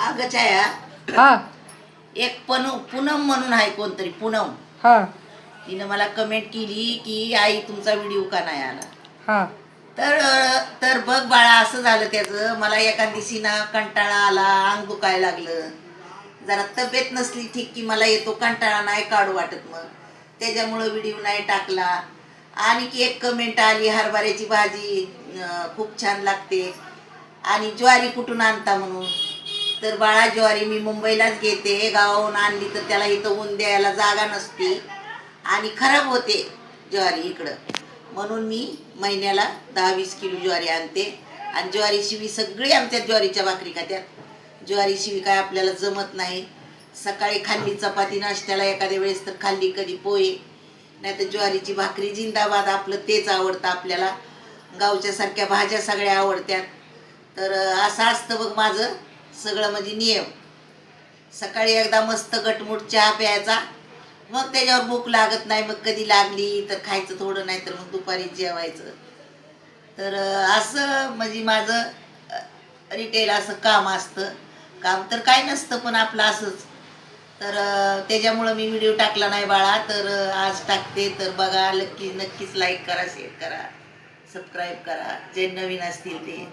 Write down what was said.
अगं छाया, हा एक पूनम म्हणून आहे कोणतरी पूनम. हा तिनं मला कमेंट केली की आई तुमचा व्हिडिओ का नाही आला. हा तर तर बघ बाळा, असं झालं त्याचं. मला एका दिवशी ना कंटाळा आला, अंग दुखायला लागलं, जरा तब्येत नसली ठीक की मला येतो कंटाळा, नाही काढू वाटत, मग त्याच्यामुळं व्हिडिओ नाही टाकला. आणि की एक कमेंट आली, हरभऱ्याची भाजी खूप छान लागते आणि ज्वारी कुठून आणता म्हणून. तर बाळा, ज्वारी मी मुंबईलाच घेते, गावाहून आणली तर त्याला इथं ऊन द्यायला जागा नसते आणि खराब होते ज्वारी इकडं. म्हणून मी महिन्याला 10-20 किलो ज्वारी आणते. आणि ज्वारी शिवी सगळी आमच्यात ज्वारीच्या भाकरी खात्यात. ज्वारी शिवी काय आपल्याला जमत नाही. सकाळी खाल्ली चपाती नाश्त्याला, एखाद्या वेळेस तर खाल्ली कधी पोहे, नाही तर ज्वारीची भाकरी जिंदाबाद, आपलं तेच आवडतं आपल्याला. गावच्या सारख्या भाज्या सगळ्या आवडत्यात. तर असं असतं बघ माझं सगळं, म्हणजे नियम. सकाळी एकदा मस्त गटमुट चहा प्यायचा, मग त्याच्यावर भूक लागत नाही. मग कधी लागली तर खायचं थोडं, नाही तर मग दुपारी जेवायचं. तर असं म्हणजे माझं रिटेल असं काम असतं. काम तर काय नसतं, पण आपलं असंच. तर त्याच्यामुळं मी व्हिडिओ टाकला नाही बाळा. तर आज टाकते. तर बघा, नक्कीच लाईक करा, शेअर करा, सबस्क्राईब करा, जे नवीन असतील ते.